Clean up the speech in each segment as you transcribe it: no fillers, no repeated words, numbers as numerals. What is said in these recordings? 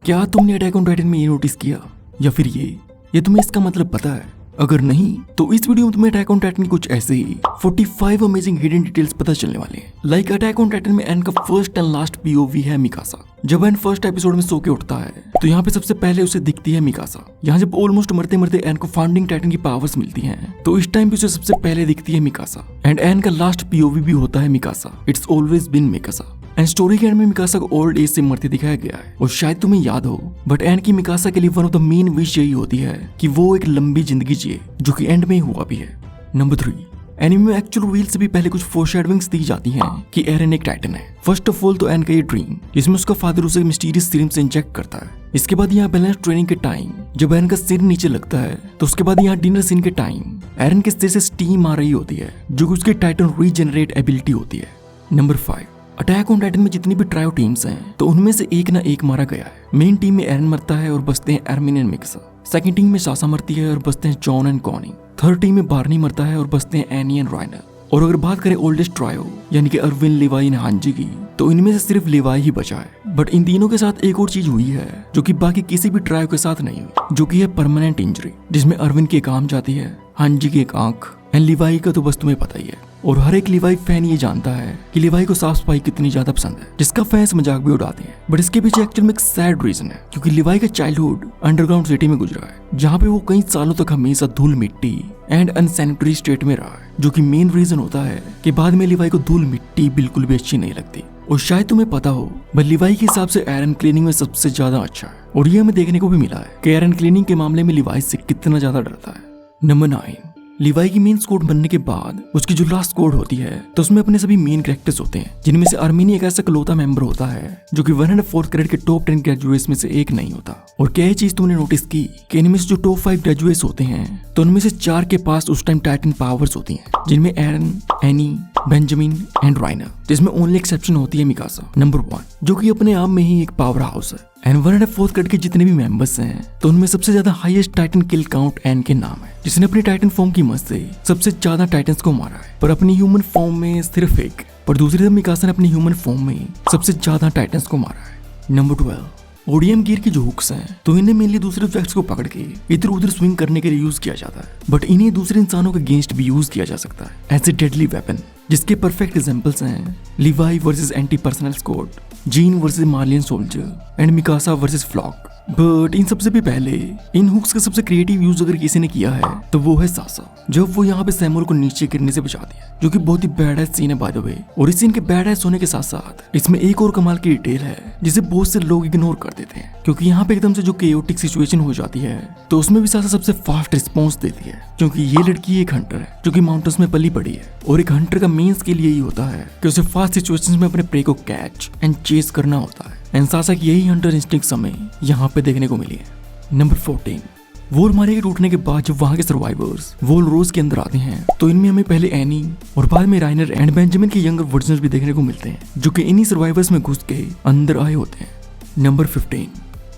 क्या तुमने attack on Titan में ये नोटिस किया या फिर ये तुम्हें इसका मतलब पता है? अगर नहीं तो इस वीडियो में तुम्हें अटैक ऑन टाइटन कुछ ऐसे ही 45 अमेजिंग हिडन डिटेल्स पता चलने वाले हैं। लाइक अटैक ऑन टाइटन में एन का फर्स्ट एंड लास्ट पीओवी है मिकासा। जब एन फर्स्ट एपिसोड में सो के उठता है तो यहाँ पे सबसे पहले उसे दिखती है मिकासा। यहाँ जब ऑलमोस्ट मरते मरते एन को फाउंडिंग टाइटन की पावर्स मिलती हैं तो इस टाइम पे उसे सबसे पहले दिखती है मिकासा। एंड एन का लास्ट पीओवी भी होता है Mikasa. It's always been Mikasa. And story के एंड में मिकासा को ओल्ड एज से मरते दिखाया गया है और शायद तुम्हें याद हो बट एन की मिकासा के लिए one of the main wish यही होती है कि वो एक लंबी जिंदगी जिए, जो कि एंड में हुआ भी है। नंबर 3, एनिमे में एक्चुअल रिवील से भी पहले कुछ फोरशैडोइंग्स दी जाती हैं कि एरन एक टाइटन है। फर्स्ट ऑफ ऑल तो एन का ये ड्रीम जिसमें उसका फादर उसे मिस्टीरियस सीरम से इंजेक्ट करता है। इसके बाद यहाँ बैलेंस ट्रेनिंग के टाइम जब एरन का सिर नीचे लगता है तो उसके बाद यहाँ डिनर सीन के टाइम एरन के सिर से स्टीम आ रही होती है जो कि उसकी टाइटन रीजनरेट एबिलिटी होती है। नंबर 5, अटैक ऑन टाइटन में जितनी भी ट्रायो टीम्स हैं तो उनमें से एक ना एक मारा गया है। मेन टीम में एरन मरता है और बचते हैं ermine and Mikasa. Second team में सासा मरती है और बचते हैं John and Connie. Third team में बार्नी मरता है और बचते हैं एनी एंड राइनर। और अगर बात करें ओल्डेस्ट ट्रायो यानी कि अर्विन, लिवाई एंड हांजी की तो इनमें से सिर्फ लिवाई ही बचा है। बट इन तीनों के साथ एक और चीज हुई है जो कि बाकी किसी भी ट्रायो के साथ नहीं हुई, जो कि है परमानेंट इंजरी, जिसमें अर्विन की एक आंख जाती है, हांजी की एक आंख एंड लिवाई का तो बस तुम्हें पता ही है। और हर एक लिवाई फैन ये जानता है कि लिवाई को साफ सफाई कितनी ज्यादा पसंद है, जिसका फैंस मजाक भी उड़ाते हैं। बट इसके पीछे एक्चुअल में एक सैड रीजन है, क्योंकि लिवाई का चाइल्डहुड अंडरग्राउंड सिटी में गुजरा है जहाँ पे वो कई सालों तक हमेशा धूल मिट्टी एंड अनसैनिटरी स्टेट में रहा है, जो कि मेन रीजन होता है कि बाद में लिवाई को धूल मिट्टी बिल्कुल भी अच्छी नहीं लगती। और शायद तुम्हें पता हो बट लिवाई के हिसाब से एरन क्लीनिंग में सबसे ज्यादा अच्छा है और ये हमें देखने को भी मिला है कि एरन क्लीनिंग के मामले में लिवाई से कितना ज्यादा डरता है। नंबर 9, लिवाई की मेन स्क्वाड बनने के बाद उसकी जो लास्ट स्क्वाड होती है तो उसमें अपने सभी मेन कैरेक्टर्स होते हैं, जिनमें से आर्मिनी एक ऐसा कलौता मेंबर होता है जो कि 104 कैरेट के टॉप 10 ग्रेजुएट्स में से एक नहीं होता। और क्या चीज तुमने नोटिस की कि इनमें से जो टॉप 5 ग्रेजुएट्स होते हैं तो उनमें से 4 के पास उस टाइम टाइटन पावर्स होती हैं, जिनमें एरन, एनी, बेंजामिन एंड राइनर, जिसमें ओनली एक्सेप्शन होती है मिकासा। नंबर 1, जो कि अपने आप में ही एक पावर हाउस है। एंड 104 कैरेट के जितने भी मेंबर्स हैं तो उनमें सबसे ज्यादा हाईएस्ट टाइटन किल काउंट एन के नाम है, जिसने अपनी टाइटन फॉर्म की मदद से सबसे ज्यादा टाइटन्स को मारा है, पर अपनी ह्यूमन फॉर्म में सिर्फ एक। पर दूसरी तरफ मिकासा ने अपनी ह्यूमन फॉर्म में सबसे ज्यादा टाइटन्स को मारा है। नंबर 12, ओडीएम गियर की जो हुक्स हैं तो इन्हें मेनली दूसरे ऑब्जेक्ट्स को पकड़ के इधर उधर स्विंग करने के लिए यूज किया जाता है, बट इन्हें दूसरे इंसानों के अगेंस्ट भी यूज किया जा सकता है एज ए डेडली वेपन, जिसके परफेक्ट एग्जांपल्स हैं Levi versus anti personnel squad, Jean versus Marleyan soldier and Mikasa versus Flock. But इन सबसे भी पहले इन हुक्स का सबसे क्रिएटिव यूज अगर किसी ने किया है तो वो है सासा, जब वो यहाँ पे सैमुअल को नीचे गिरने से बचाती है, जो कि बहुत ही बैड सीन है बाय द वे। और इस सीन के बैड होने के साथ साथ इसमें एक और कमाल की डिटेल है जिसे बहुत से लोग इग्नोर कर देते हैं, क्योंकि यहाँ पे एकदम से जो केओटिक सिचुएशन हो जाती है तो उसमें भी सासा सबसे फास्ट रिस्पॉन्स देती है, क्योंकि ये लड़की एक हंटर है जो कि माउंटेन्स में पली बड़ी है। और एक हंटर का मेन स्किल यही होता है कि उसे फास्ट सिचुएशंस में अपने प्रे को कैच एंड चेस करना होता है। एंड सासा की यही हंटर इंस्टिंक्ट हमें यहाँ पे देखने को मिली है। नंबर 14, वोल मारे के टूटने के बाद जब वहाँ के सर्वाइवर्स वोल रोज के अंदर आते हैं तो इनमें हमें पहले एनी और बाद में राइनर एंड बेंजामिन के यंगर वर्जन्स भी देखने को मिलते हैं, जो कि इन्हीं सर्वाइवर्स में घुस के अंदर आए होते हैं। नंबर 15,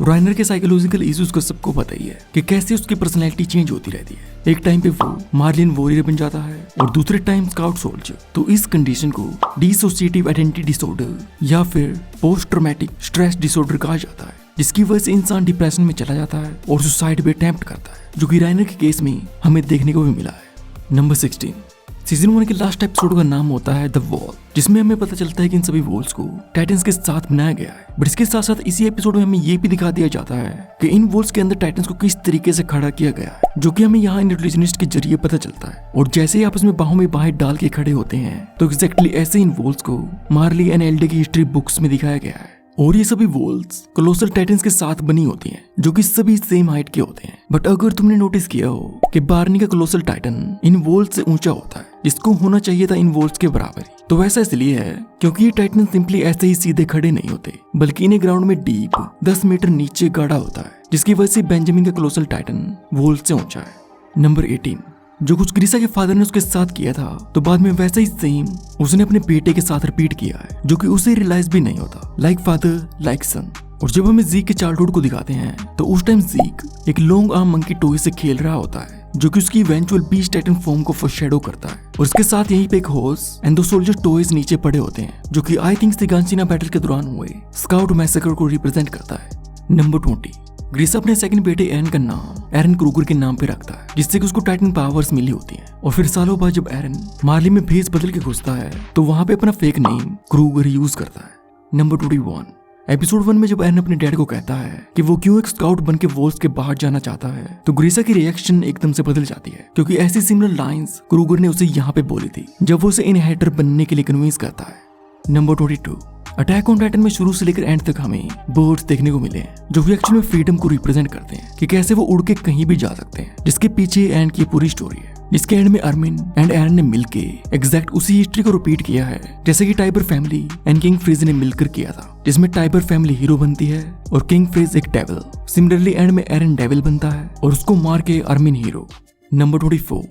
राइनर के साइकोलॉजिकल इश्यूज को सबको पता ही है कि कैसे उसकी पर्सनैलिटी चेंज होती रहती है। एक टाइम पे वो मार्लियन वॉरियर बन जाता है और दूसरे टाइम स्काउट सोल्जर। तो इस कंडीशन को डिसोसिएटिव आइडेंटिटी डिसऑर्डर या फिर पोस्ट ट्रॉमेटिक स्ट्रेस डिसऑर्डर कहा जाता है, जिसकी वजह से इंसान डिप्रेशन में चला जाता है और सुसाइड भी अटेम्प्ट करता है, जो कि राइनर के केस में हमें देखने को भी मिला है। नंबर 16, सीजन 1 के लास्ट एपिसोड का नाम होता है द वॉल, जिसमें हमें पता चलता है कि इन सभी वॉल्स को टाइटन्स के साथ बनाया गया है। बट इसके साथ साथ इसी एपिसोड में हमें ये भी दिखा दिया जाता है कि इन वॉल्स के अंदर टाइटन्स को किस तरीके से खड़ा किया गया है, जो कि हमें यहाँ इंटेलिजेंट के जरिए पता चलता है। और जैसे ही आपस में बाहों में बाहें डाल के खड़े होते हैं तो एग्जैक्टली ऐसे इन वॉल्स को मार्ली एंड एल्डे की हिस्ट्री बुक्स में दिखाया गया है। और ये सभी वॉल्स कोलोसल टाइटन्स के साथ बनी होती हैं, जो कि सभी सेम हाइट के होते हैं। बट अगर तुमने नोटिस किया हो कि बार्नी का कोलोसल टाइटन इन वॉल्स से ऊंचा होता है, जिसको होना चाहिए था इन वॉल्स के बराबर ही, तो वैसा इसलिए है क्योंकि ये टाइटन सिंपली ऐसे ही सीधे खड़े नहीं होते, बल्कि इन्हें ग्राउंड में डीप 10 मीटर नीचे गाड़ा होता है, जिसकी वजह से बेंजामिन का कोलोसल टाइटन वॉल्स से ऊंचा है। नंबर 18, जो कुछ ग्रीसा के फादर ने उसके साथ किया था तो बाद में वैसा ही सेम उसने अपने बेटे के साथ रिपीट किया है, जो कि उसे रियलाइज भी नहीं होता। लाइक फादर लाइक सन। और जब हमें जीक के चाइल्डहुड को दिखाते हैं तो उस टाइम जीक एक लॉन्ग आर्म मंकी टॉय से खेल रहा होता है, जो कि उसकी इवेंचुअल बीस्ट टाइटन फॉर्म को फोरशैडो करता है। और इसके साथ यहीं पे एक हॉर्स एंड 2 सोल्जर टॉयज नीचे पड़े होते हैं, जो कि आई थिंक सिगांशिना बैटल के दौरान हुए स्काउट मैसेकर को रिप्रेजेंट करता है। नंबर 20, ग्रीसा अपने सेकंड बेटे एरन का नाम एरन क्रूगर के नाम पे रखता है, जिससे कि उसको टाइटन पावर्स मिली होती हैं। और फिर सालों बाद जब एरन मार्ली में भेस बदल के घुसता है तो वहां पे अपना फेक नेम क्रूगर यूज करता है। नंबर 21, एपिसोड 1 में जब एरन अपने डैड को कहता है कि वो क्यों एक स्काउट बन के वॉल्स के बाहर जाना चाहता है, तो ग्रीसा की रिएक्शन एकदम से बदल जाती है, क्योंकि ऐसी सिमिलर लाइंस क्रूगर ने उसे यहाँ पे बोली थी जब वो उसे इनहेरिटर बनने के लिए कन्विंस करता है। नंबर 22, अटैक ऑन टाइटन में शुरू से लेकर एंड तक हमें बर्ड्स देखने को मिले हैं, जो कि एक्चुअली में फ्रीडम को रिप्रेजेंट करते हैं कि कैसे वो उड़ के कहीं भी जा सकते हैं, जिसके पीछे एंड की पूरी स्टोरी है, जिसके एंड में अर्मिन एंड एरन ने मिलके एग्जैक्ट उसी हिस्ट्री को रिपीट किया है जैसे कि Tybur family and king Fritz ने मिलकर किया था, जिसमें टाइबर फैमिली हीरो बनती है और किंग फ्रीज एक डेविल। सिमिलरली एंड में एरन डेविल बनता है और उसको मार के अर्मिन हीरो। नंबर 24,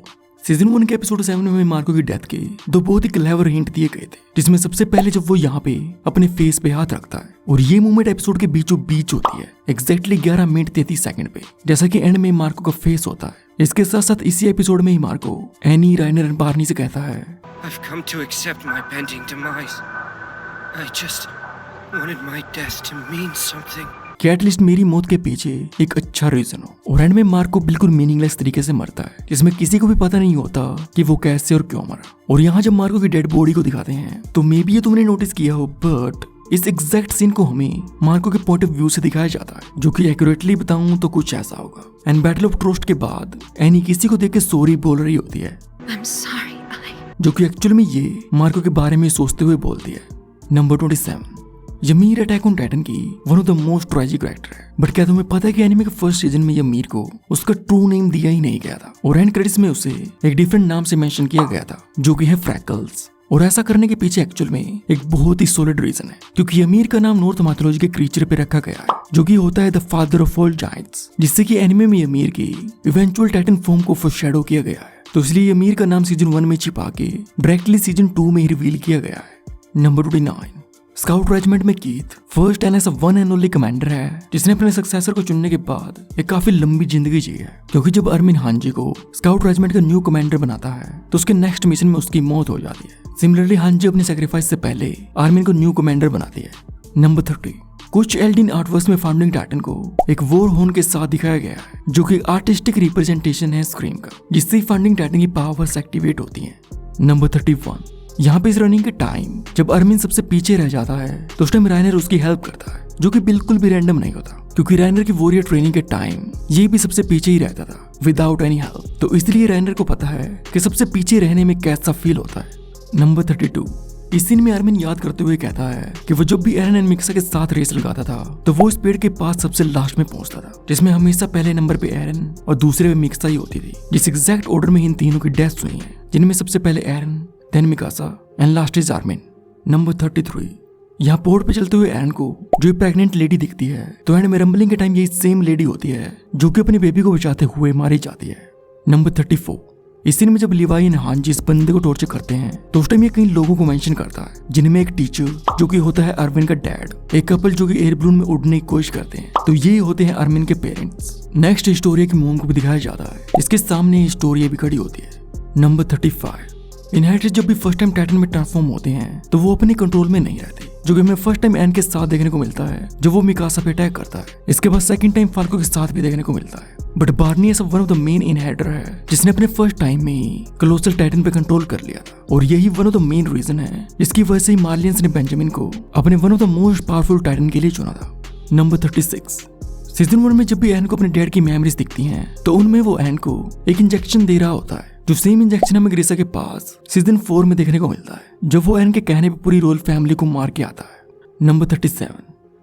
सीजन 1 के एपिसोड 7 में मार्को की डेथ के दो बहुत ही क्लेवर हिंट दिए गए थे, जिसमें सबसे पहले जब वो यहाँ पे अपने फेस पे हाथ रखता है और ये मूवमेंट एपिसोड के बीचों बीच होती है एग्जैक्टली 11 मिनट 33 सेकंड पे, जैसा कि एंड में मार्को का फेस होता है। इसके साथ साथ इसी एपिसोड में ही Marco Annie, Reiner and Barney से कहता है, I've come to accept my pending demise. I just wanted my death to mean something. कि एटलीस्ट मेरी मौत के पीछे एक अच्छा रीजन हो। और एंड में मार्को बिल्कुल मीनिंगलेस तरीके से मरता है, जिसमें किसी को भी पता नहीं होता कि वो कैसे और क्यों मरा। और यहाँ जब मार्को की डेड बॉडी को दिखाते हैं तो मे बी ये तुमने नोटिस किया हो, बट इस एग्जैक्ट सीन को हमें मार्को के पॉइंट ऑफ व्यू से दिखाया जाता है, जो कि एक्यूरेटली बताऊं तो कुछ ऐसा होगा। एंड बैटल ऑफ ट्रोस्ट के बाद एनी किसी को देख के सॉरी बोल रही होती है, I'm sorry, जो कि एक्चुअल में ये मार्को के बारे में सोचते हुए बोलती है। नंबर 27, यमीर अटैक ऑन टाइटन की one of the most tragic character है, बट क्या तुम्हें पता है कि एनिमे के फर्स्ट सीजन में यमीर को उसका ट्रू नेम दिया ही नहीं गया था और एंड क्रेडिट्स में उसे एक डिफरेंट नाम से मेंशन किया गया था, जो कि है फ्रैकल्स। और ऐसा करने के पीछे एक्चुअल में एक बहुत ही सॉलिड रीजन है, क्योंकि यमीर का नाम नॉर्थ माइथोलॉजी के क्रीचर पे रखा गया है, जो कि होता है the father of all giants, जिससे कि एनिमे में यमीर की इवेंचुअल टाइटन फॉर्म को फोरशैडो किया गया है। तो इसलिए यमीर का नाम सीजन 1 में छिपा के डायरेक्टली सीजन 2 में ही रिवील किया गया है। नंबर 29, स्काउट रेजिमेंट में कीथ फर्स्ट एंड ऐसा वन एंड ओनली कमांडर है जिसने अपने सक्सेसर को चुनने के बाद एक काफी लंबी जिंदगी जी है, क्योंकि जब अर्मिन हांजी को स्काउट रेजिमेंट का न्यू कमांडर बनाता है तो उसके नेक्स्ट मिशन में उसकी मौत हो जाती है। सिमिलरली हांजी अपने सेक्रीफाइस से पहले आर्मिन को न्यू कमांडर बनाती है। नंबर 30, कुछ एल्डिन आर्टवर्क्स में फाउंडिंग टाइटन को एक वॉर हॉर्न के साथ दिखाया गया है, जो कि आर्टिस्टिक रिप्रेजेंटेशन है स्क्रीम का, जिससे फाउंडिंग टाइटन की पावर्स एक्टिवेट होती हैं। नंबर 31, यहाँ पे इस रनिंग के टाइम जब अर्मिन सबसे पीछे रह जाता है तो उस टाइम राइनर उसकी हेल्प करता है, जो कि बिल्कुल भी रैंडम नहीं होता, क्योंकि राइनर की वॉरियर ट्रेनिंग के टाइम ये भी सबसे पीछे ही रहता था विदाउट एनी हेल्प। तो इसलिए राइनर को पता है कि सबसे पीछे रहने में कैसा फील होता है। नंबर 32, इस सीन में अर्मिन याद करते हुए कहता है कि वो जब भी एरन एंड मिक्सा के साथ रेस लगाता था तो वो इस पेड़ के पास सबसे लास्ट में पहुंचता था, जिसमें हमेशा पहले नंबर पे एरन और दूसरे पे मिक्सा ही होती थी, जिस एग्जैक्ट ऑर्डर में इन तीनों की डेथ हुई है, जिनमें सबसे पहले Eren, then Mikasa and last is Armin. Number 33, यहाँ पोर्ट पे चलते हुए एरन को जो प्रेग्नेंट लेडी दिखती है तो एंड में रंबलिंग के टाइम यही सेम लेडी होती है जो कि अपने बेबी को बचाते हुए मारी जाती है। नंबर 34, इस सीन में जब लिवाई एंड हांजी इस बंदे को टॉर्चर करते हैं तो उस टाइम ये कई लोगों को मेंशन करता है, जिनमें एक टीचर जो कि होता है अर्मिन का डैड, एक कपल जो कि एयर बलून में उड़ने की कोशिश करते हैं, तो ये होते हैं अर्मिन के पेरेंट्स। नेक्स्ट हिस्टोरिया की मोम को भी दिखाया जाता है, इसके सामने हिस्टोरिया भी खड़ी होती है। नंबर 35, इनहेरिटर्स जब भी फर्स्ट टाइम टाइटन में ट्रांसफॉर्म होते हैं तो वो अपने कंट्रोल में नहीं रहते, जो कि हमें फर्स्ट टाइम एन के साथ देखने को मिलता है जब वो मिकासा पे अटैक करता है। इसके बाद सेकंड टाइम फाल्को के साथ भी देखने को मिलता है, बट बार्नी ऐसा one of the main inheritor है जिसने अपने फर्स्ट टाइम में ही कोलोसल टाइटन पे कंट्रोल कर लिया था, और यही one of the main reason है जिसकी वजह से मार्लियंस ने बेंजामिन को अपने one of the most powerful titan के लिए चुना था। नंबर 36, सीजन 1 में जब भी एन को अपने डैड की मेमोरीज दिखती हैं तो उनमें वो एन को एक इंजेक्शन दे रहा होता है, जो सेम इंजेक्शन हमें ग्रीसा के पास सीजन 4 में देखने को मिलता है, जब वो एन के कहने पे पूरी रोयल फैमिली को मार के आता है। नंबर 37,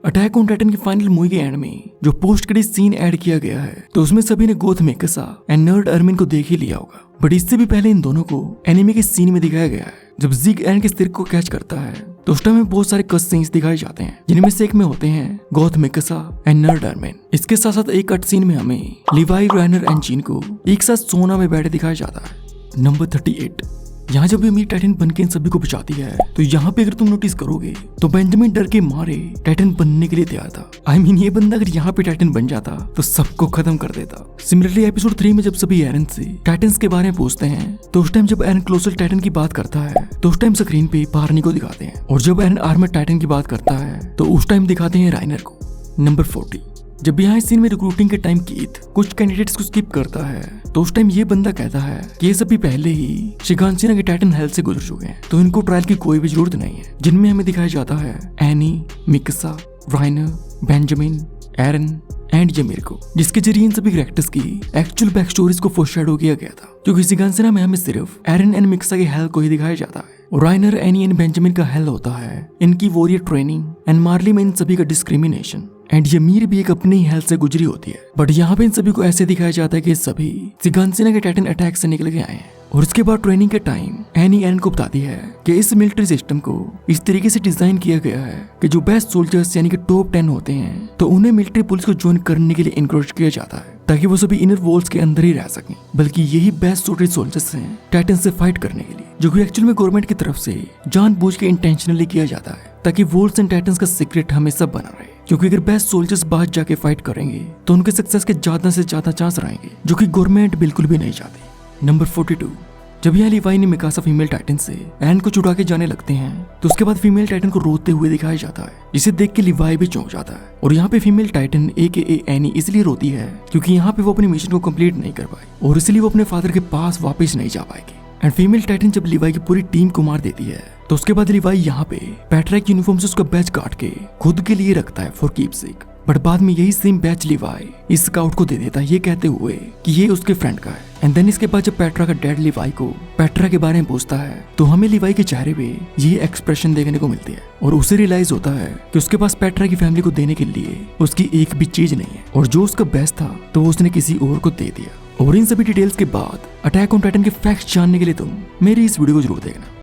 अटैक ऑन टाइटन की फाइनल मूवी के एंड में जो पोस्ट क्रेडिट सीन ऐड किया गया है तो उसमें सभी ने Goth Mikasa and nerd ermine को देख ही लिया होगा, बट इससे भी पहले इन दोनों को एनिमे के सीन में दिखाया गया है। जब जिग एंड के सिर को कैच करता है तो उस टाइम में बहुत सारे कट सीन्स दिखाए जाते हैं, जिनमें से एक में होते हैं Goth Mikasa and nerd ermine. इसके साथ साथ एक कट सीन में हमें लिवाई, राइनर एंड जीन को एक साथ सोना में बैठे दिखाया जाता है। नंबर 38, यहाँ जब यमीर टाइटन बन के इन सभी को बचाती है तो यहाँ पे अगर तुम नोटिस करोगे तो बेंजामिन डर के मारे टाइटन बनने के लिए तैयार था। I mean, ये बंदा अगर यहाँ पे टाइटन बन जाता तो सबको खत्म कर देता। सिमिलरली एपिसोड 3 में जब सभी एरन से टाइटन्स के बारे में पूछते हैं तो उस टाइम जब एरन क्लोसल टाइटन की बात करता है तो उस टाइम स्क्रीन पे बार्नी को दिखाते हैं, और जब एरन आर्मर टाइटन की बात करता है तो उस टाइम दिखाते हैं राइनर को। नंबर 40, जब यहाँ इस सीन में रिक्रूटिंग के टाइम कीथ कुछ कैंडिडेट्स को स्किप करता है तो उस टाइम ये बंदा कहता है कि ये सभी पहले ही शिगानसिना के टाइटन हेल्थ से गुजर चुके हैं, तो इनको ट्रायल की कोई भी जरूरत नहीं है। जिनमें हमें दिखाया जाता है Annie, Mikasa, Reiner, Benjamin, Eren and जमीर को, जिसके जरिए इन सभी कैरेक्टर्स की एक्चुअल बैक स्टोरीज को फोरशैडो किया गया था। क्योंकि शिगानसिना में हमें सिर्फ एरन एंड मिक्सा के हेल को ही दिखाया जाता है और राइनर, एनी एंड बेंजामिन का हेल होता है इनकी वॉरियर ट्रेनिंग एंड मार्ली में इन सभी का डिस्क्रिमिनेशन एंड यमीर भी एक अपनी ही हेल्थ से गुजरी होती है। बट यहाँ पे इन सभी को ऐसे दिखाया जाता है कि सभी शिगानसिना के टाइटन अटैक से निकल के आए हैं। और उसके बाद ट्रेनिंग के टाइम एनी एरन को बताती है कि इस मिलिट्री सिस्टम को इस तरीके से डिजाइन किया गया है कि जो बेस्ट सोल्जर्स यानी कि टॉप 10 होते हैं तो उन्हें मिलिट्री पुलिस को ज्वाइन करने के लिए इनकरेज किया जाता है ताकि वो सभी इनर वॉल्स के अंदर ही रह सकें। बल्कि यही बेस्ट सूटेड सोल्जर्स हैं टाइटन से फाइट करने के लिए, जो कि एक्चुअल में गवर्नमेंट की तरफ से जानबूझ के इंटेंशनली किया जाता है ताकि वॉल्स एंड टाइटन्स का सीक्रेट हमेशा बना रहे। क्योंकि अगर बेस्ट सोल्जर्स बाहर जाके फाइट करेंगे तो उनके सक्सेस के ज्यादा से ज्यादा चांस रहेंगे, जो कि गवर्नमेंट बिल्कुल भी नहीं चाहती। नंबर 42, जब यहाँ लिवाई ने मिकासा फीमेल टाइटन से एन को छुड़ा के जाने लगते हैं तो उसके बाद फीमेल टाइटन को रोते हुए दिखाया जाता है, जिसे देख के लिवाई भी चौंक जाता है। और यहाँ पे फीमेल टाइटन AKA एनी इसलिए रोती है क्योंकि यहाँ पे वो अपनी मिशन को कंप्लीट नहीं कर पाई और इसलिए वो अपने फादर के पास वापस नहीं जा पाएगी। एंड फीमेल टाइटन जब लिवाई की पूरी टीम को मार देती है तो उसके बाद लिवाई यहाँ पे पैट्रिक यूनिफॉर्म से उसका बैच काट के खुद के लिए रखता है फॉर कीपसेक। बट बाद में यही सेम बैच लिवाई इस स्काउट को दे देता है, ये कहते हुए कि ये उसके फ्रेंड का है। एंड देन इसके बाद जब पेट्रा का डैड लिवाई को पेट्रा के बारे में पूछता है तो हमें लिवाई के चेहरे पे ये एक्सप्रेशन देखने को मिलती है और उसे रियलाइज होता है कि उसके पास पेट्रा की फैमिली को देने के लिए उसकी एक भी चीज नहीं है और जो उसका बेस्ट था तो वो उसने किसी और को दे दिया। और इन सभी डिटेल्स के बाद अटैक ऑन टाइटन के फैक्ट्स जानने के लिए तुम मेरी इस वीडियो को जरूर देखना।